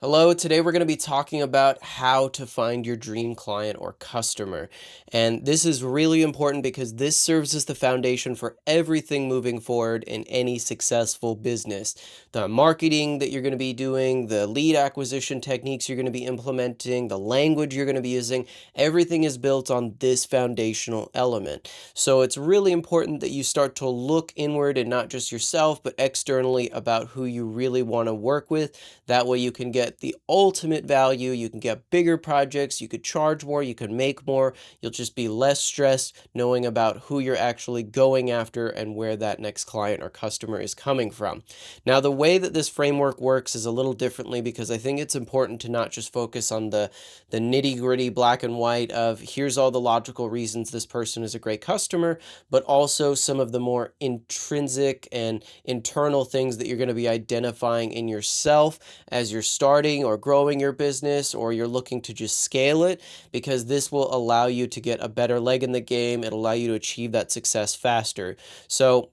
Hello, today we're going to be talking about how to find your dream client or customer. And this is really important because this serves as the foundation for everything moving forward in any successful business. The marketing that you're going to be doing, the lead acquisition techniques you're going to be implementing, the language you're going to be using, everything is built on this foundational element. So it's really important that you start to look inward and not just yourself, but externally about who you really want to work with. That way you can get the ultimate value, you can get bigger projects, you could charge more, you can make more, you'll just be less stressed knowing about who you're actually going after and where that next client or customer is coming from. Now, the way that this framework works is a little differently because I think it's important to not just focus on the nitty-gritty black and white of here's all the logical reasons this person is a great customer, but also some of the more intrinsic and internal things that you're going to be identifying in yourself as you're starting or growing your business or you're looking to just scale it, because this will allow you to get a better leg in the game. It'll allow you to achieve that success faster. So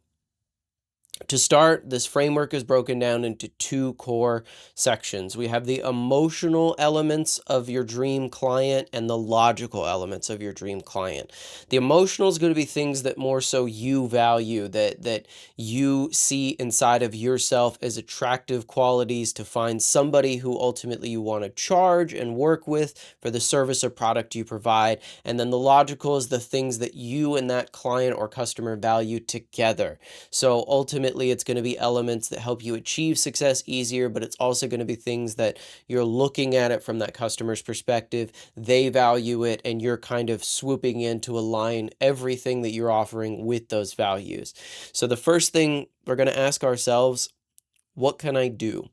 to start, this framework is broken down into two core sections. We have the emotional elements of your dream client and the logical elements of your dream client. The emotional is going to be things that more so you value, that you see inside of yourself as attractive qualities to find somebody who ultimately you want to charge and work with for the service or product you provide. And then the logical is the things that you and that client or customer value together. So ultimately, it's going to be elements that help you achieve success easier, but it's also going to be things that you're looking at it from that customer's perspective. They value it, and you're kind of swooping in to align everything that you're offering with those values. So the first thing we're going to ask ourselves, what can I do?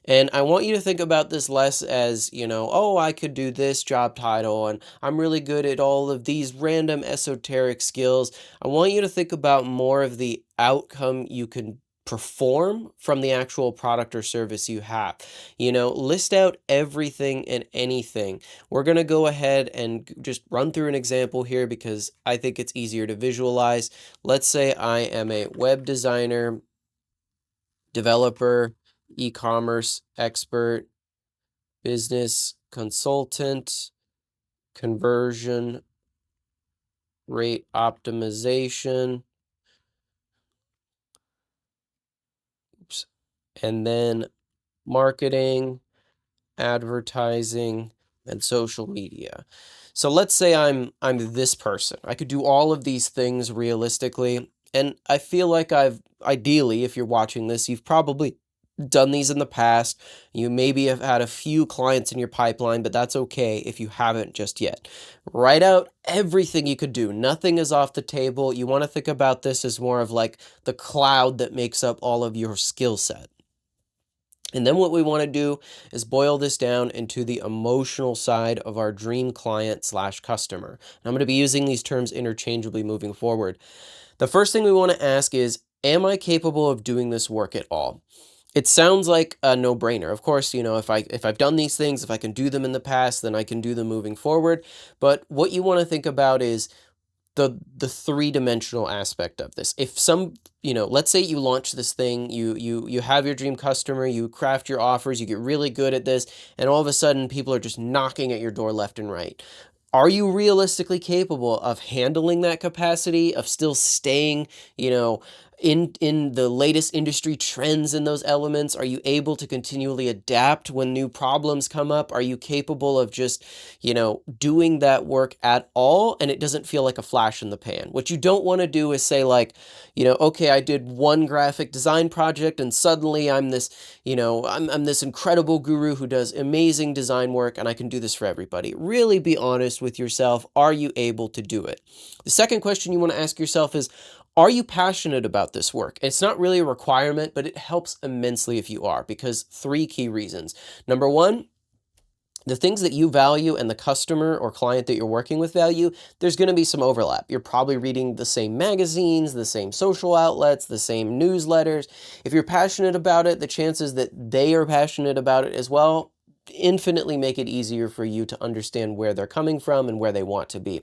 And I want you to think about this less as, oh, I could do this job title and I'm really good at all of these random esoteric skills. I want you to think about more of the outcome you can perform from the actual product or service you have. List out everything and anything. We're going to go ahead and just run through an example here because I think it's easier to visualize. Let's say I am a web designer, developer, e-commerce expert, business consultant, conversion rate optimization, and then marketing, advertising, and social media. So let's say I'm this person. I could do all of these things realistically, and I feel like I've ideally, if you're watching this, you've probably done these in the past. You maybe have had a few clients in your pipeline, but that's okay if you haven't just yet. Write out everything you could do. Nothing is off the table. You want to think about this as more of like the cloud that makes up all of your skill set. And then what we want to do is boil this down into the emotional side of our dream client slash customer. And I'm going to be using these terms interchangeably moving forward. The first thing we want to ask is, am I capable of doing this work at all? It sounds like a no-brainer. Of course, if I've done these things, if I can do them in the past, then I can do them moving forward. But what you want to think about is the three-dimensional aspect of this. If let's say you launch this thing, you have your dream customer, you craft your offers, you get really good at this, and all of a sudden people are just knocking at your door left and right. Are you realistically capable of handling that capacity, of still staying, in the latest industry trends in those elements? Are you able to continually adapt when new problems come up? Are you capable of just, doing that work at all and it doesn't feel like a flash in the pan? What you don't want to do is say like, okay, I did one graphic design project and suddenly I'm this, I'm this incredible guru who does amazing design work and I can do this for everybody. Really be honest with yourself. Are you able to do it? The second question you want to ask yourself is, are you passionate about this work? It's not really a requirement, but it helps immensely if you are, because three key reasons. Number one, the things that you value and the customer or client that you're working with value, there's going to be some overlap. You're probably reading the same magazines, the same social outlets, the same newsletters. If you're passionate about it, the chances that they are passionate about it as well, infinitely make it easier for you to understand where they're coming from and where they want to be.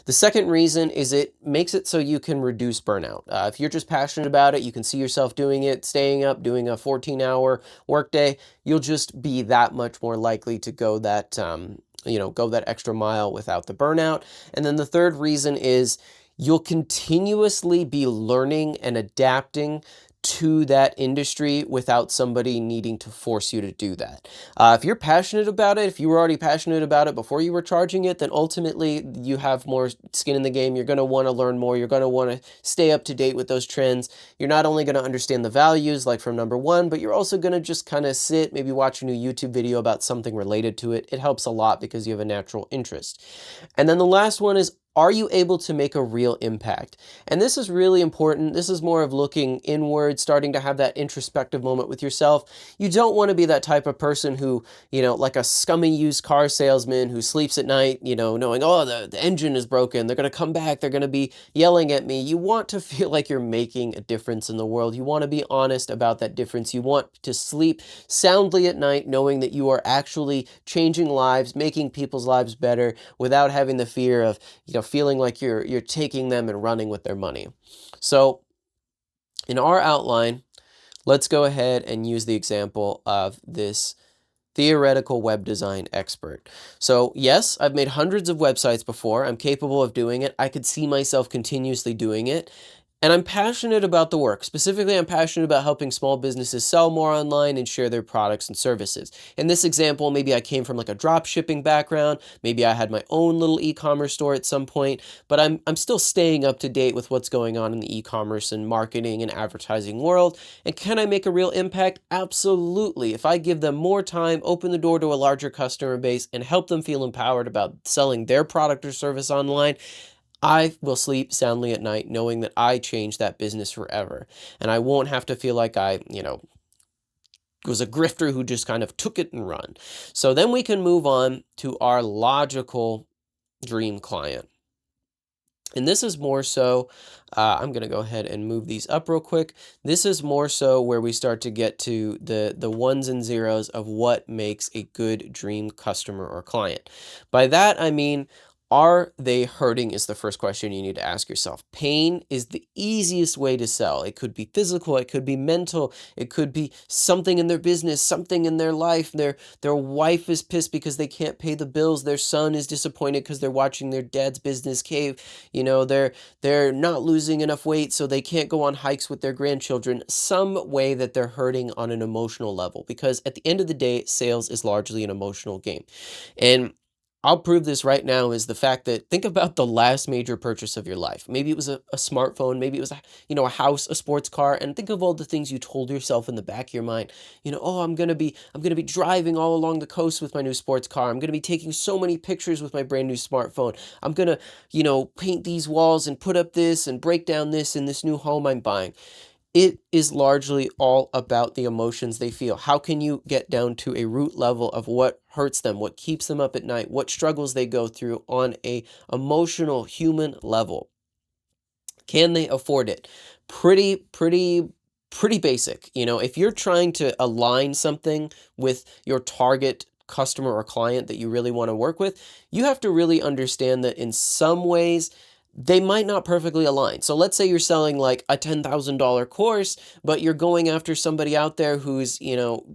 The second reason is it makes it so you can reduce burnout. If you're just passionate about it, you can see yourself doing it, staying up, doing a 14-hour workday, you'll just be that much more likely to go that go that extra mile without the burnout. And then the third reason is you'll continuously be learning and adapting to that industry without somebody needing to force you to do that. If you're passionate about it, if you were already passionate about it before you were charging it, then ultimately you have more skin in the game. You're going to want to learn more. You're going to want to stay up to date with those trends. You're not only going to understand the values like from number one, but you're also going to just kind of sit, maybe watch a new YouTube video about something related to it. It helps a lot because you have a natural interest. And then the last one is, are you able to make a real impact? And this is really important. This is more of looking inward, starting to have that introspective moment with yourself. You don't want to be that type of person who, like a scummy used car salesman who sleeps at night, knowing, oh, the engine is broken. They're going to come back. They're going to be yelling at me. You want to feel like you're making a difference in the world. You want to be honest about that difference. You want to sleep soundly at night, knowing that you are actually changing lives, making people's lives better without having the fear of, feeling like you're taking them and running with their money. So in our outline, let's go ahead and use the example of this theoretical web design expert. So yes, I've made hundreds of websites before. I'm capable of doing it. I could see myself continuously doing it. And I'm passionate about the work. Specifically, I'm passionate about helping small businesses sell more online and share their products and services. In this example, maybe I came from like a drop shipping background. Maybe I had my own little e-commerce store at some point, but I'm still staying up to date with what's going on in the e-commerce and marketing and advertising world. And can I make a real impact? Absolutely. If I give them more time, open the door to a larger customer base, and help them feel empowered about selling their product or service online, I will sleep soundly at night knowing that I changed that business forever. And I won't have to feel like I, was a grifter who just kind of took it and run. So then we can move on to our logical dream client. And this is more so, I'm going to go ahead and move these up real quick. This is more so where we start to get to the ones and zeros of what makes a good dream customer or client. By that, I mean, are they hurting is the first question you need to ask yourself. Pain is the easiest way to sell. It could be physical, it could be mental, it could be something in their business, something in their life. Their wife is pissed because they can't pay the bills. Their son is disappointed because they're watching their dad's business cave. They're not losing enough weight, so they can't go on hikes with their grandchildren. Some way that they're hurting on an emotional level, because at the end of the day, sales is largely an emotional game. And I'll prove this right now is the fact that think about the last major purchase of your life. Maybe it was a smartphone, maybe it was a house, a sports car, and think of all the things you told yourself in the back of your mind. Oh, I'm gonna be driving all along the coast with my new sports car. I'm gonna be taking so many pictures with my brand new smartphone. I'm gonna, paint these walls and put up this and break down this in this new home I'm buying. It is largely all about the emotions they feel. How can you get down to a root level of what hurts them, what keeps them up at night, what struggles they go through on a emotional human level? Can they afford it? Pretty basic. If you're trying to align something with your target customer or client that you really want to work with, you have to really understand that in some ways they might not perfectly align. So let's say you're selling like a $10,000 course, but you're going after somebody out there who's,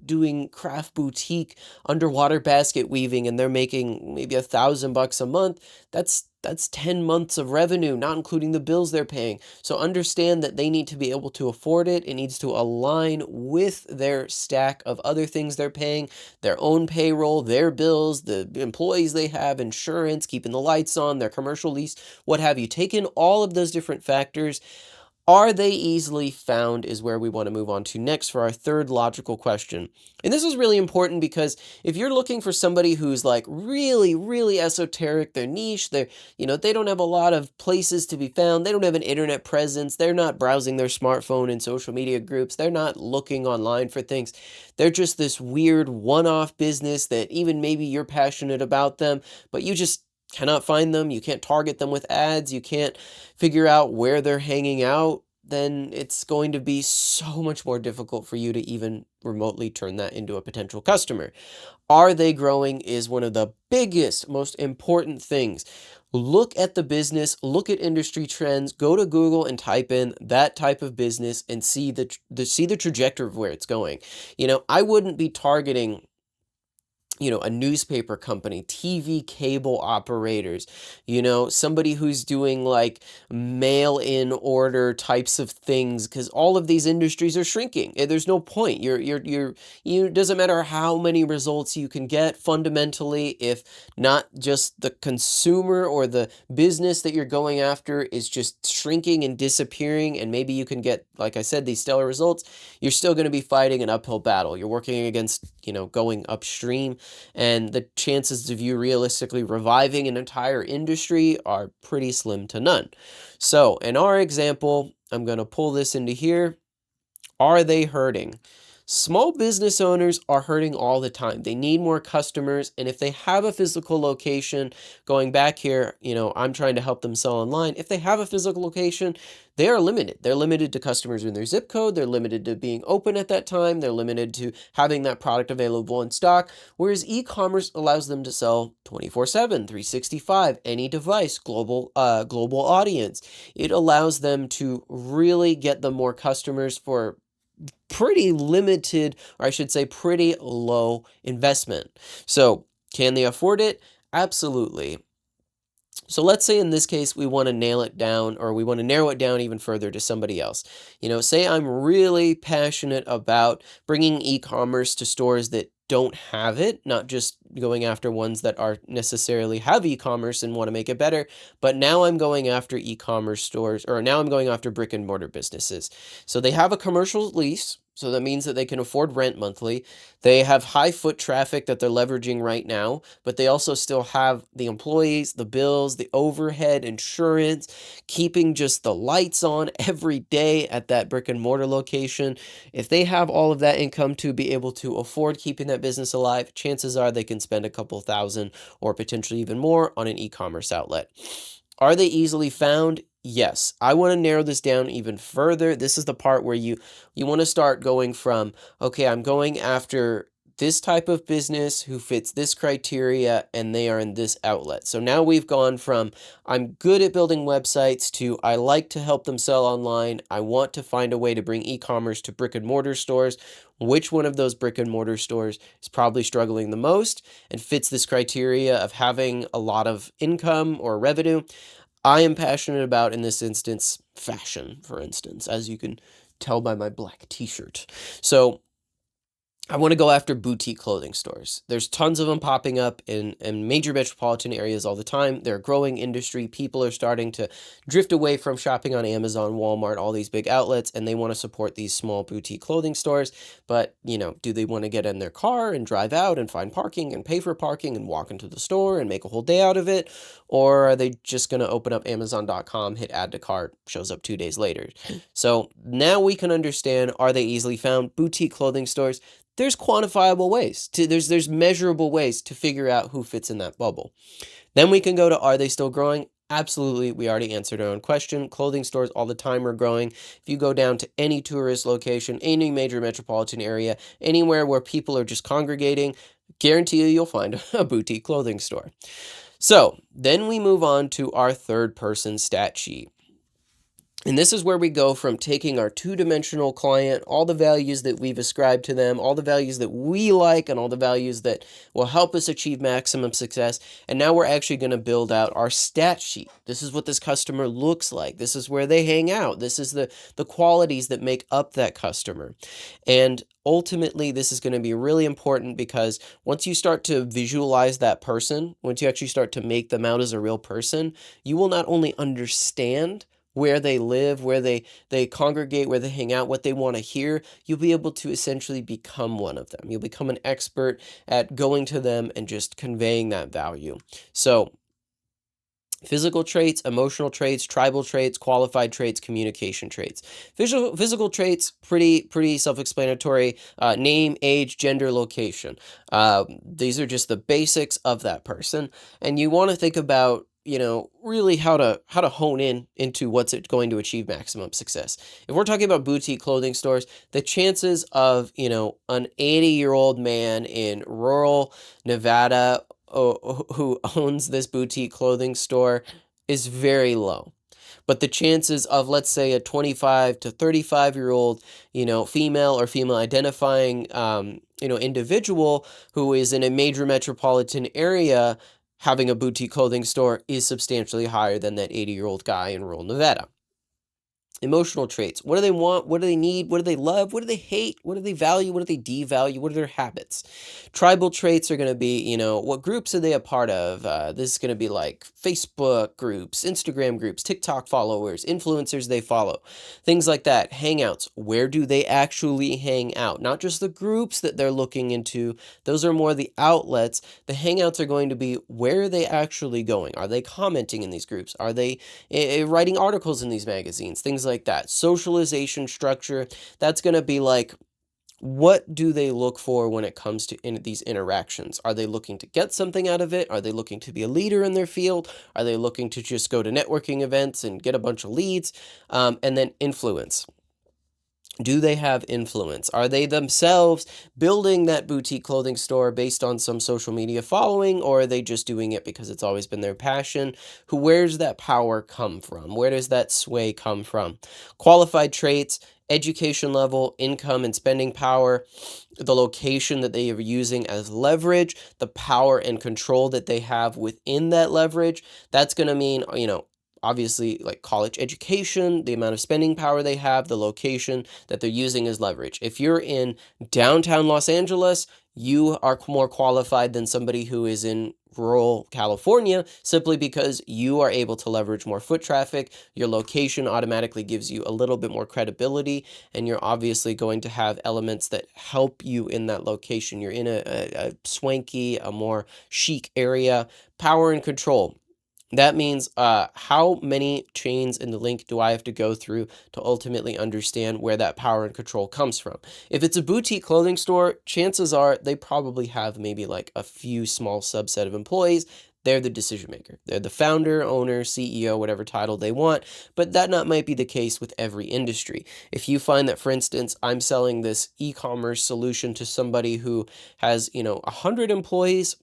doing craft boutique underwater basket weaving and they're making maybe $1,000 a month. That's 10 months of revenue, not including the bills they're paying. So understand that they need to be able to afford it. It needs to align with their stack of other things they're paying, their own payroll, their bills, the employees they have, insurance, keeping the lights on, their commercial lease, what have you. Take in all of those different factors. Are they easily found is where we want to move on to next for our third logical question. And this is really important because if you're looking for somebody who's like really, really esoteric, they're niche, they don't have a lot of places to be found, they don't have an internet presence, they're not browsing their smartphone in social media groups, they're not looking online for things. They're just this weird one-off business that even maybe you're passionate about them, but you just cannot find them, you can't target them with ads, you can't figure out where they're hanging out, then it's going to be so much more difficult for you to even remotely turn that into a potential customer. Are they growing is one of the biggest, most important things. Look at the business, look at industry trends, go to Google and type in that type of business and see the trajectory of where it's going. I wouldn't be targeting a newspaper company, TV cable operators, somebody who's doing like mail in order types of things, because all of these industries are shrinking. There's no point. Doesn't matter how many results you can get fundamentally, if not just the consumer or the business that you're going after is just shrinking and disappearing, and maybe you can get, like I said, these stellar results, you're still going to be fighting an uphill battle. You're working against, going upstream, and the chances of you realistically reviving an entire industry are pretty slim to none. So in our example, I'm going to pull this into here. Are they hurting? Small business owners are hurting all the time. They need more customers. And if they have a physical location, going back here, I'm trying to help them sell online. If they have a physical location, they are limited. They're limited to customers in their zip code. They're limited to being open at that time. They're limited to having that product available in stock. Whereas e-commerce allows them to sell 24/7, 365, any device, global audience. It allows them to really get them more customers for pretty limited, or I should say pretty low investment. So can they afford it? Absolutely. So let's say in this case, we want to nail it down, or we want to narrow it down even further to somebody else. Say I'm really passionate about bringing e-commerce to stores that don't have it, not just going after ones that are necessarily have e-commerce and want to make it better, but now I'm going after e-commerce stores, or now I'm going after brick and mortar businesses. So they have a commercial lease, so that means that they can afford rent monthly. They have high foot traffic that they're leveraging right now, but they also still have the employees, the bills, the overhead, insurance, keeping just the lights on every day at that brick and mortar location. If they have all of that income to be able to afford keeping that business alive, chances are they can spend a couple thousand or potentially even more on an e-commerce outlet. Are they easily found? Yes. I want to narrow this down even further. This is the part where you want to start going from, okay, I'm going after this type of business who fits this criteria and they are in this outlet. So now we've gone from I'm good at building websites to I like to help them sell online. I want to find a way to bring e-commerce to brick and mortar stores. Which one of those brick and mortar stores is probably struggling the most and fits this criteria of having a lot of income or revenue? I am passionate about, in this instance, fashion, for instance, as you can tell by my black t-shirt. So I want to go after boutique clothing stores. There's tons of them popping up in major metropolitan areas all the time. They're a growing industry. People are starting to drift away from shopping on Amazon, Walmart, all these big outlets, and they want to support these small boutique clothing stores. But, do they want to get in their car and drive out and find parking and pay for parking and walk into the store and make a whole day out of it? Or are they just going to open up Amazon.com, hit add to cart, shows up 2 days later? So now we can understand, are they easily found? Boutique clothing stores, there's quantifiable ways there's measurable ways to figure out who fits in that bubble. Then we can go to, are they still growing? Absolutely. We already answered our own question. Clothing stores all the time are growing. If you go down to any tourist location, any major metropolitan area, anywhere where people are just congregating, guarantee you'll find a boutique clothing store. So then we move on to our third person stat sheet. And this is where we go from taking our two-dimensional client, all the values that we've ascribed to them, all the values that we like, and all the values that will help us achieve maximum success. And now we're actually going to build out our stat sheet. This is what this customer looks like. This is where they hang out. This is the qualities that make up that customer. And ultimately, this is going to be really important because once you start to visualize that person, once you actually start to make them out as a real person, you will not only understand where they live, where they congregate, where they hang out, what they want to hear, you'll be able to essentially become one of them. You'll become an expert at going to them and just conveying that value. So physical traits, emotional traits, tribal traits, qualified traits, communication traits. Physical traits, pretty self-explanatory. Name, age, gender, location. These are just the basics of that person. And you want to think about really how to hone in into what's it going to achieve maximum success. If we're talking about boutique clothing stores, the chances of, an 80-year-old man in rural Nevada who owns this boutique clothing store is very low. But the chances of, let's say, a 25 to 35-year-old, female or female identifying, individual who is in a major metropolitan area having a boutique clothing store is substantially higher than that 80-year-old guy in rural Nevada. Emotional traits. What do they want? What do they need? What do they love? What do they hate? What do they value? What do they devalue? What are their habits? Tribal traits are going to be, what groups are they a part of? This is going to be like Facebook groups, Instagram groups, TikTok followers, influencers they follow, things like that. Hangouts. Where do they actually hang out? Not just the groups that they're looking into. Those are more the outlets. The hangouts are going to be, where are they actually going? Are they commenting in these groups? Are they writing articles in these magazines? Things like that. Socialization structure, that's going to be like, what do they look for when it comes to these interactions? Are they looking to get something out of it? Are they looking to be a leader in their field? Are they looking to just go to networking events and get a bunch of leads? And then influence. Do they have influence? Are they themselves building that boutique clothing store based on some social media following, or are they just doing it because it's always been their passion? Where's that power come from? Where does that sway come from? Qualified traits, education level, income and spending power, the location that they are using as leverage, the power and control that they have within that leverage. That's going to mean, obviously, like college education, the amount of spending power they have, the location that they're using as leverage. If you're in downtown Los Angeles, you are more qualified than somebody who is in rural California, simply because you are able to leverage more foot traffic. Your location automatically gives you a little bit more credibility, and you're obviously going to have elements that help you in that location. You're in a swanky, a more chic area. Power and control. That means how many chains in the link do I have to go through to ultimately understand where that power and control comes from? If it's a boutique clothing store, chances are they probably have maybe like a few small subset of employees. They're the decision maker. They're the founder, owner, CEO, whatever title they want, but that not might be the case with every industry. If you find that, for instance, I'm selling this e-commerce solution to somebody who has, 100 employees,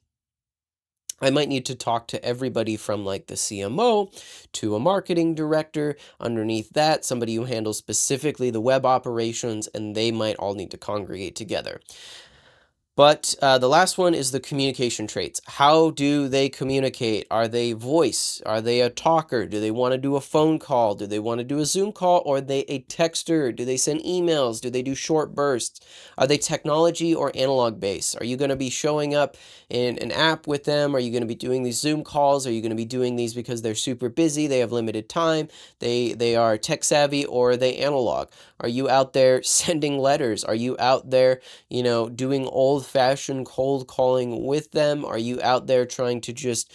I might need to talk to everybody from like the CMO to a marketing director, underneath that, somebody who handles specifically the web operations, and they might all need to congregate together. But the last one is the communication traits. How do they communicate? Are they voice? Are they a talker? Do they want to do a phone call? Do they want to do a Zoom call? Or are they a texter? Do they send emails? Do they do short bursts? Are they technology or analog based? Are you going to be showing up in an app with them? Are you going to be doing these Zoom calls? Are you going to be doing these because they're super busy? They have limited time. They are tech savvy, or are they analog? Are you out there sending letters? Are you out there, doing old-fashioned cold calling with them? Are you out there trying to just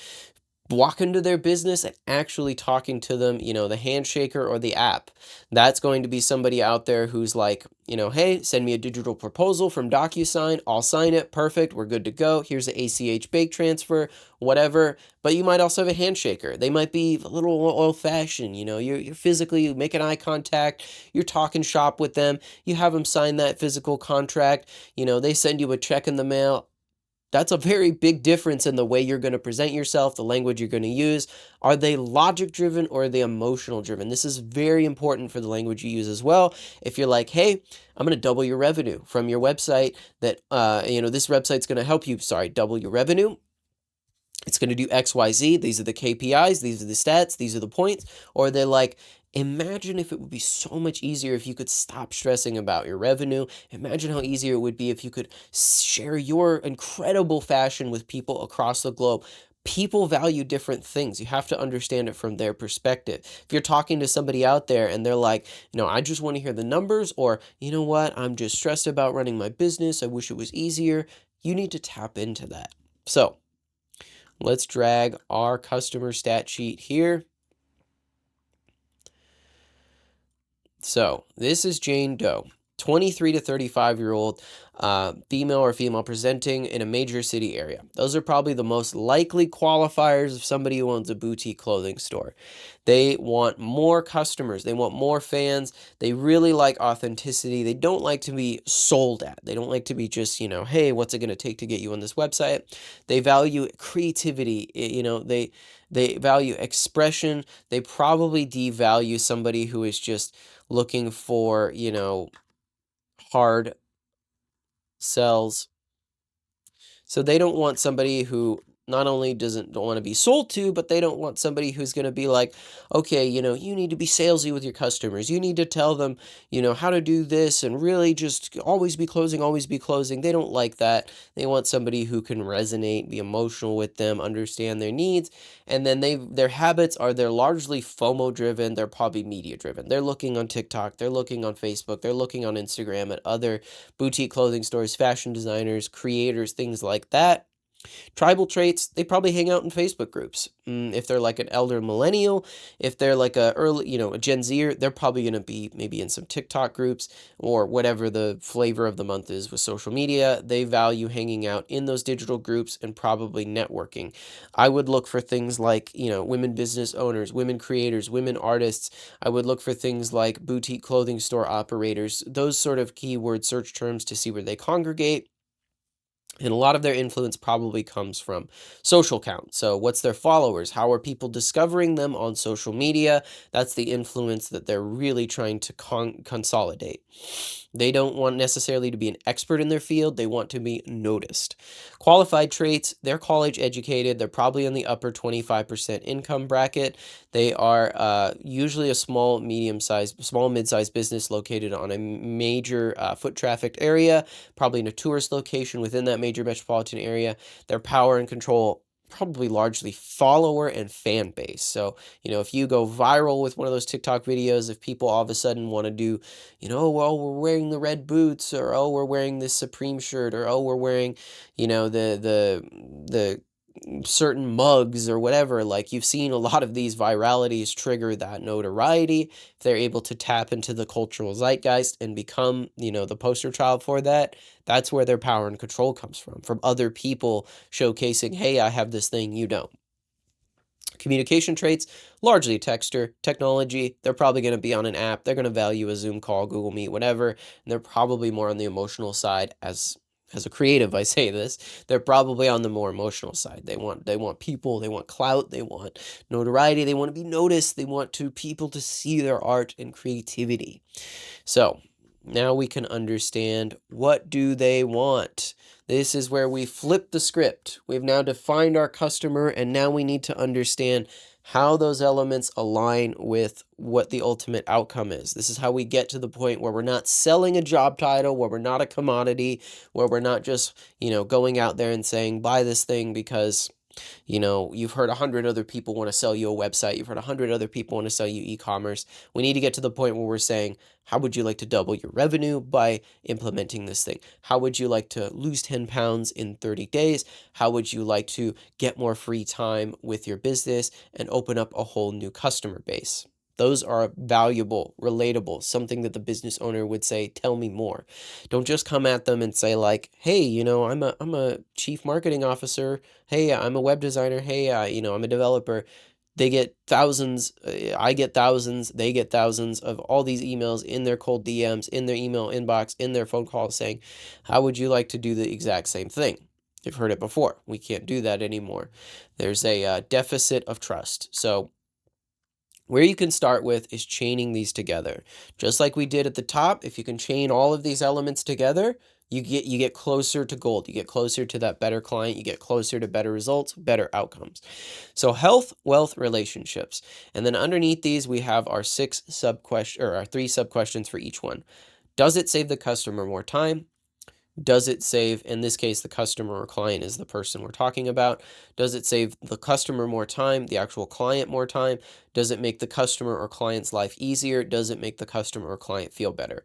walk into their business and actually talking to them, the handshaker or the app? That's going to be somebody out there who's like, hey, send me a digital proposal from DocuSign. I'll sign it. Perfect. We're good to go. Here's the ACH bank transfer, whatever. But you might also have a handshaker. They might be a little old-fashioned. You're physically making eye contact. You're talking shop with them. You have them sign that physical contract. They send you a check in the mail. That's a very big difference in the way you're going to present yourself, the language you're going to use. Are they logic driven or are they emotional driven? This is very important for the language you use as well. If you're like, hey, I'm going to double your revenue from your website, that, this website's going to help you, double your revenue. It's going to do X, Y, Z. These are the KPIs. These are the stats. These are the points. Or they're like, imagine if it would be so much easier if you could stop stressing about your revenue. Imagine how easier it would be if you could share your incredible fashion with people across the globe. People value different things. You have to understand it from their perspective. If you're talking to somebody out there and they're like, I just want to hear the numbers, or, you know what, I'm just stressed about running my business. I wish it was easier. You need to tap into that. So let's drag our customer stat sheet here. So this is Jane Doe. 23 to 35-year-old female or female presenting in a major city area. Those are probably the most likely qualifiers of somebody who owns a boutique clothing store. They want more customers. They want more fans. They really like authenticity. They don't like to be sold at. They don't like to be just, hey, what's it going to take to get you on this website? They value creativity. They value expression. They probably devalue somebody who is just looking for, hard sells. So they don't want somebody who not only don't want to be sold to, but they don't want somebody who's going to be like, okay, you need to be salesy with your customers. You need to tell them, how to do this and really just always be closing, always be closing. They don't like that. They want somebody who can resonate, be emotional with them, understand their needs. And then their habits are they're largely FOMO driven. They're probably media driven. They're looking on TikTok. They're looking on Facebook. They're looking on Instagram at other boutique clothing stores, fashion designers, creators, things like that. Tribal traits, they probably hang out in Facebook groups. If they're like an elder millennial, if they're like a Gen Zer, they're probably going to be maybe in some TikTok groups or whatever the flavor of the month is with social media. They value hanging out in those digital groups and probably networking. I would look for things like, women business owners, women creators, women artists. I would look for things like boutique clothing store operators, those sort of keyword search terms to see where they congregate. And a lot of their influence probably comes from social count. So what's their followers? How are people discovering them on social media? That's the influence that they're really trying to consolidate. They don't want necessarily to be an expert in their field. They want to be noticed. Qualified traits, they're college educated. They're probably in the upper 25% income bracket. They are usually a small, mid-sized business located on a major foot trafficked area, probably in a tourist location within that major metropolitan area. Their power and control probably largely follower and fan base. So, if you go viral with one of those TikTok videos, if people all of a sudden want to do, well, we're wearing the red boots, or, oh, we're wearing this Supreme shirt, or, oh, we're wearing, the certain mugs or whatever, like you've seen a lot of these viralities trigger that notoriety. If they're able to tap into the cultural zeitgeist and become, the poster child for that, that's where their power and control comes from other people showcasing, hey, I have this thing, you don't. Communication traits, largely texter, technology, they're probably going to be on an app, they're going to value a Zoom call, Google Meet, whatever, and they're probably more on the emotional side. As a creative, I say this, they're probably on the more emotional side. They want people, they want clout, they want notoriety, they want to be noticed, they want people to see their art and creativity. So now we can understand, what do they want? This is where we flip the script. We've now defined our customer, and now we need to understand how those elements align with what the ultimate outcome is. This is how we get to the point where we're not selling a job title, where we're not a commodity, where we're not just, going out there and saying, buy this thing because you've heard 100 other people want to sell you a website. You've heard 100 other people want to sell you e-commerce. We need to get to the point where we're saying, how would you like to double your revenue by implementing this thing? How would you like to lose 10 pounds in 30 days? How would you like to get more free time with your business and open up a whole new customer base? Those are valuable, relatable, something that the business owner would say, tell me more. Don't just come at them and say like, hey, I'm a chief marketing officer. Hey, I'm a web designer. Hey, I'm a developer. They get thousands, I get thousands, they get thousands of all these emails in their cold DMs, in their email inbox, in their phone calls saying, how would you like to do the exact same thing? You've heard it before. We can't do that anymore. There's a deficit of trust. So where you can start with is chaining these together. Just like we did at the top, if you can chain all of these elements together, you get closer to gold. You get closer to that better client. You get closer to better results, better outcomes. So health, wealth, relationships. And then underneath these, we have our our 3 sub-questions for each one. Does it save the customer more time? Does it save, in this case, the customer or client is the person we're talking about. Does it save the customer more time, the actual client more time? Does it make the customer or client's life easier? Does it make the customer or client feel better?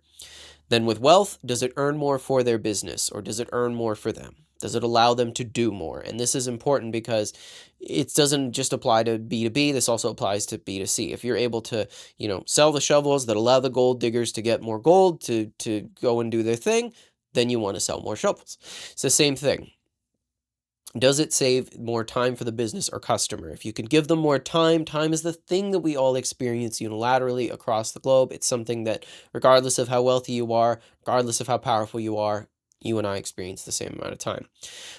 Then with wealth, does it earn more for their business, or does it earn more for them? Does it allow them to do more? And this is important because it doesn't just apply to B2B, this also applies to B2C. If you're able to, sell the shovels that allow the gold diggers to get more gold to go and do their thing, then you want to sell more shovels. It's the same thing. Does it save more time for the business or customer? If you can give them more time, time is the thing that we all experience unilaterally across the globe. It's something that, regardless of how wealthy you are, regardless of how powerful you are, you and I experience the same amount of time.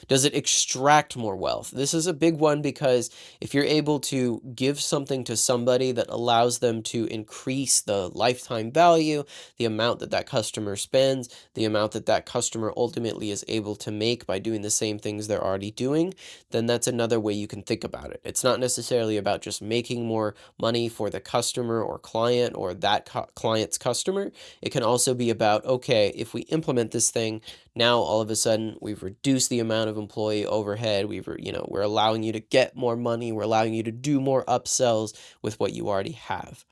Does it extract more wealth? This is a big one because if you're able to give something to somebody that allows them to increase the lifetime value, the amount that that customer spends, the amount that that customer ultimately is able to make by doing the same things they're already doing, then that's another way you can think about it. It's not necessarily about just making more money for the customer or client or that client's customer. It can also be about, okay, if we implement this thing, now all of a sudden we've reduced the amount of employee overhead. We're allowing you to get more money. We're allowing you to do more upsells with what you already have.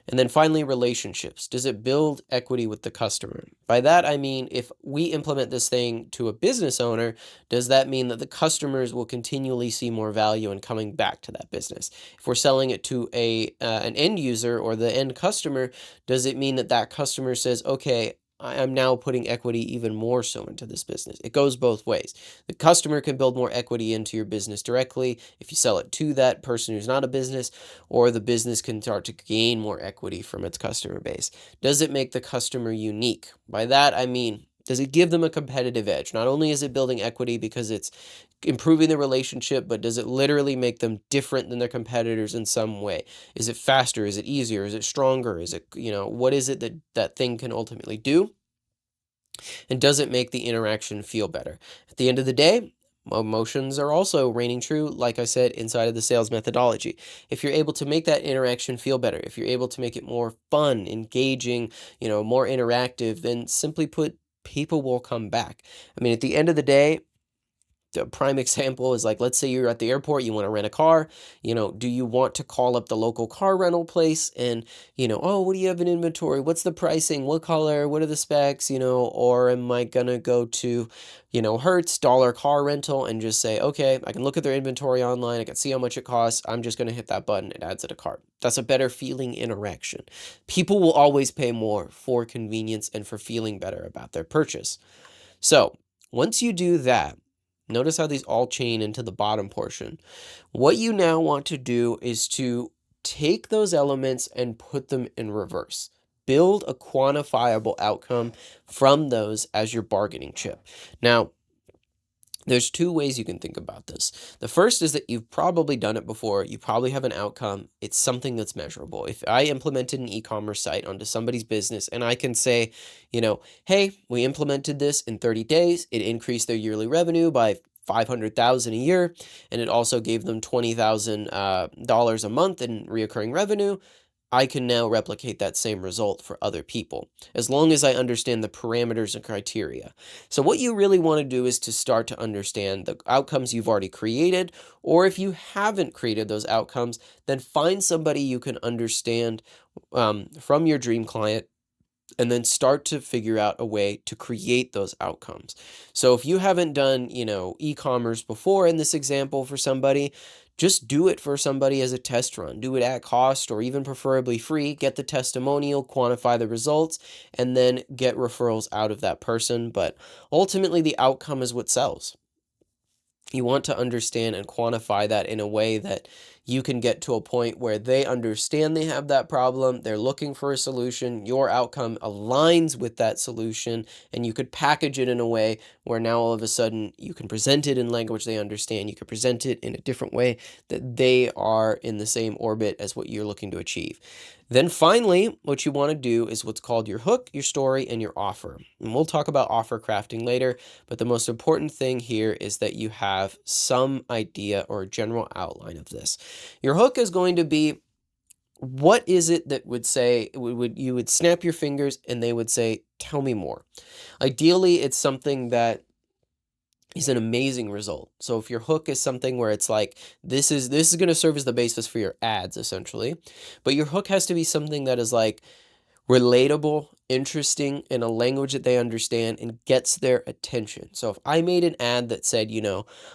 And then finally, relationships. Does it build equity with the customer? By that, I mean, if we implement this thing to a business owner, does that mean that the customers will continually see more value in coming back to that business? If we're selling it to an end user or the end customer, does it mean that that customer says, okay, I'm now putting equity even more so into this business? It goes both ways. The customer can build more equity into your business directly if you sell it to that person who's not a business, or the business can start to gain more equity from its customer base. Does it make the customer unique? By that, I mean, does it give them a competitive edge? Not only is it building equity because it's improving the relationship, but does it literally make them different than their competitors in some way? Is it faster? Is it easier? Is it stronger? Is it, what is it that that thing can ultimately do? And does it make the interaction feel better? At the end of the day, emotions are also reigning true, like I said, inside of the sales methodology. If you're able to make that interaction feel better, if you're able to make it more fun, engaging, more interactive, then simply put, people will come back. I mean, at the end of the day, the prime example is like, let's say you're at the airport, you want to rent a car, do you want to call up the local car rental place and, oh, what do you have in inventory? What's the pricing? What color? What are the specs? Or am I going to go to, Hertz dollar car rental and just say, okay, I can look at their inventory online. I can see how much it costs. I'm just going to hit that button. It adds it to cart. That's a better feeling interaction. People will always pay more for convenience and for feeling better about their purchase. So once you do that, notice how these all chain into the bottom portion. What you now want to do is to take those elements and put them in reverse. Build a quantifiable outcome from those as your bargaining chip. Now, there's two ways you can think about this. The first is that you've probably done it before. You probably have an outcome. It's something that's measurable. If I implemented an e-commerce site onto somebody's business and I can say, hey, we implemented this in 30 days. It increased their yearly revenue by $500,000 a year, and it also gave them $20,000 a month in reoccurring revenue. I can now replicate that same result for other people, as long as I understand the parameters and criteria. So what you really want to do is to start to understand the outcomes you've already created, or if you haven't created those outcomes, then find somebody you can understand from your dream client, and then start to figure out a way to create those outcomes. So if you haven't done, e-commerce before in this example for somebody, just do it for somebody as a test run. Do it at cost or even preferably free. Get the testimonial, quantify the results, and then get referrals out of that person. But ultimately, the outcome is what sells. You want to understand and quantify that in a way that you can get to a point where they understand they have that problem, they're looking for a solution, your outcome aligns with that solution, and you could package it in a way where now all of a sudden you can present it in language they understand, you could present it in a different way that they are in the same orbit as what you're looking to achieve. Then finally, what you want to do is what's called your hook, your story, and your offer. And we'll talk about offer crafting later, but the most important thing here is that you have some idea or general outline of this. Your hook is going to be, what is it that would say, you would snap your fingers and they would say, tell me more. Ideally, it's something that is an amazing result. So if your hook is something where it's like, this is going to serve as the basis for your ads, essentially, but your hook has to be something that is like, relatable, interesting, in a language that they understand and gets their attention. So if I made an ad that said,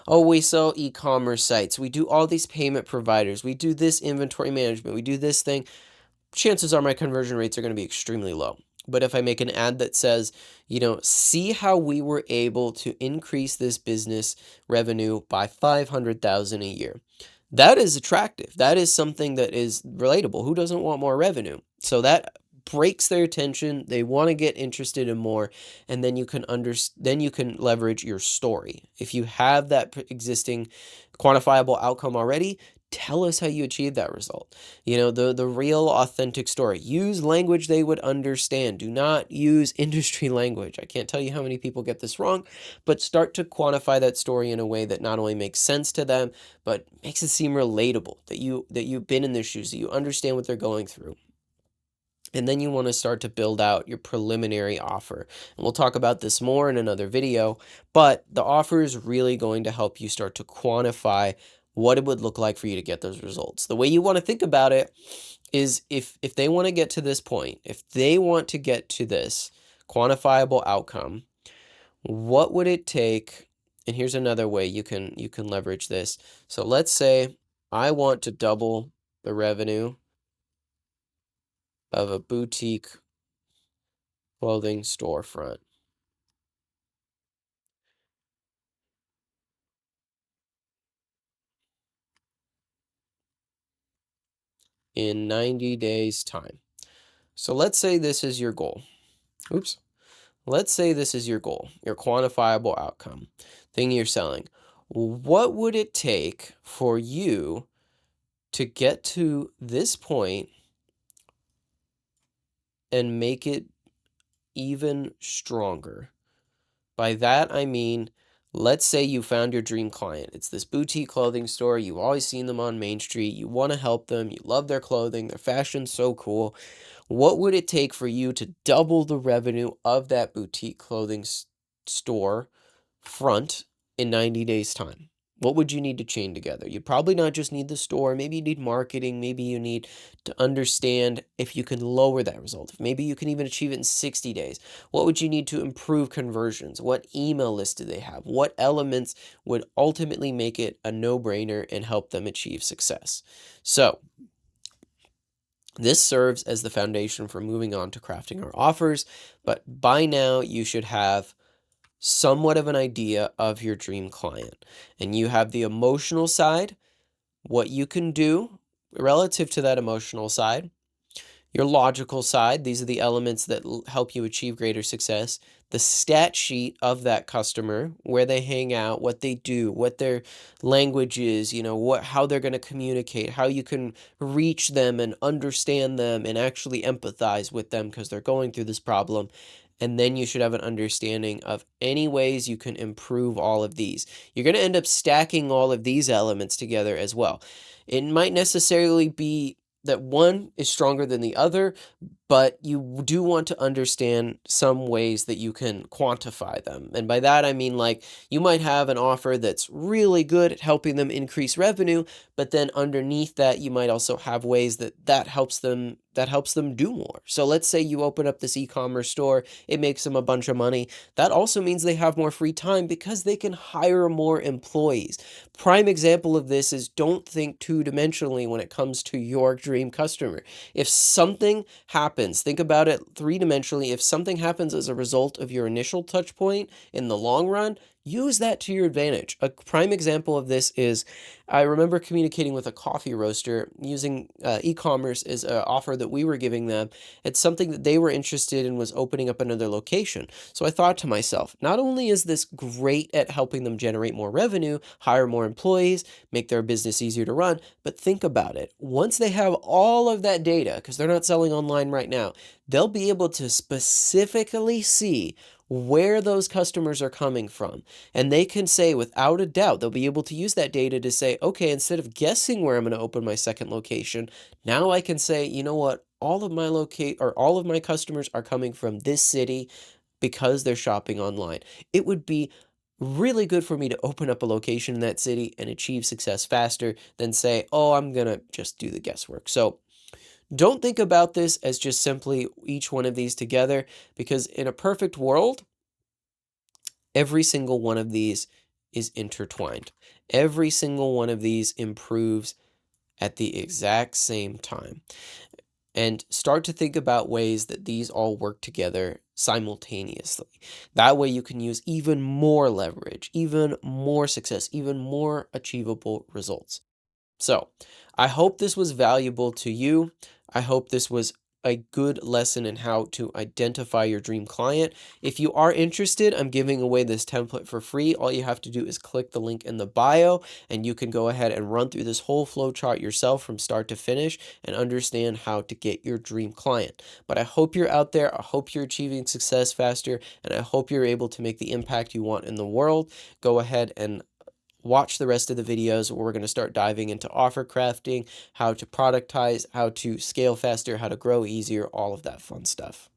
oh, we sell e-commerce sites, we do all these payment providers, we do this inventory management, we do this thing, chances are my conversion rates are going to be extremely low. But if I make an ad that says, see how we were able to increase this business revenue by 500,000 a year. That is attractive. That is something that is relatable. Who doesn't want more revenue? So that breaks their attention. They want to get interested in more, and then then you can leverage your story. If you have that existing quantifiable outcome already, tell us how you achieved that result. The real authentic story. Use language they would understand. Do not use industry language. I can't tell you how many people get this wrong, but start to quantify that story in a way that not only makes sense to them, but makes it seem relatable, that you've been in their shoes, that you understand what they're going through. And then you want to start to build out your preliminary offer. And we'll talk about this more in another video, but the offer is really going to help you start to quantify what it would look like for you to get those results. The way you want to think about it is if they want to get to this point, if they want to get to this quantifiable outcome, what would it take? And here's another way you can leverage this. So let's say I want to double the revenue of a boutique clothing storefront in 90 days time. So let's say this is your goal. Oops. Let's say this is your goal, your quantifiable outcome, thing you're selling. What would it take for you to get to this point and make it even stronger? By that, I mean, let's say you found your dream client. It's this boutique clothing store. You've always seen them on Main Street. You want to help them. You love their clothing. Their fashion's so cool. What would it take for you to double the revenue of that boutique clothing store front in 90 days' time? What would you need to chain together? You probably not just need the store. Maybe you need marketing. Maybe you need to understand if you can lower that result. Maybe you can even achieve it in 60 days. What would you need to improve conversions? What email list do they have? What elements would ultimately make it a no-brainer and help them achieve success? So this serves as the foundation for moving on to crafting our offers, but by now you should have somewhat of an idea of your dream client. And you have the emotional side, what you can do relative to that emotional side, your logical side, these are the elements that help you achieve greater success, the stat sheet of that customer, where they hang out, what they do, what their language is, how they're going to communicate, how you can reach them and understand them and actually empathize with them because they're going through this problem. And then you should have an understanding of any ways you can improve all of these. You're going to end up stacking all of these elements together as well. It might necessarily be that one is stronger than the other, but you do want to understand some ways that you can quantify them. And by that, I mean, like, you might have an offer that's really good at helping them increase revenue, but then underneath that, you might also have ways that helps them do more. So let's say you open up this e-commerce store, it makes them a bunch of money. That also means they have more free time because they can hire more employees. Prime example of this is don't think two-dimensionally when it comes to your dream customer. If something happens, think about it three-dimensionally. If something happens as a result of your initial touch point in the long run, use that to your advantage. A prime example of this is I remember communicating with a coffee roaster using e-commerce as an offer that we were giving them. It's something that they were interested in, was opening up another location. So I thought to myself, not only is this great at helping them generate more revenue, hire more employees, make their business easier to run, but think about it. Once they have all of that data, because they're not selling online right now, they'll be able to specifically see where those customers are coming from. And they can say without a doubt, they'll be able to use that data to say, okay, instead of guessing where I'm going to open my second location, now I can say, you know what, all of my customers are coming from this city because they're shopping online. It would be really good for me to open up a location in that city and achieve success faster than say, oh, I'm going to just do the guesswork. So Don't think about this as just simply each one of these together, because in a perfect world, every single one of these is intertwined. Every single one of these improves at the exact same time. And start to think about ways that these all work together simultaneously. That way you can use even more leverage, even more success, even more achievable results. So, I hope this was valuable to you. I hope this was a good lesson in how to identify your dream client. If you are interested, I'm giving away this template for free. All you have to do is click the link in the bio, and you can go ahead and run through this whole flow chart yourself from start to finish and understand how to get your dream client. But I hope you're out there. I hope you're achieving success faster, and I hope you're able to make the impact you want in the world. Go ahead and watch the rest of the videos where we're going to start diving into offer crafting, how to productize, how to scale faster, how to grow easier, all of that fun stuff.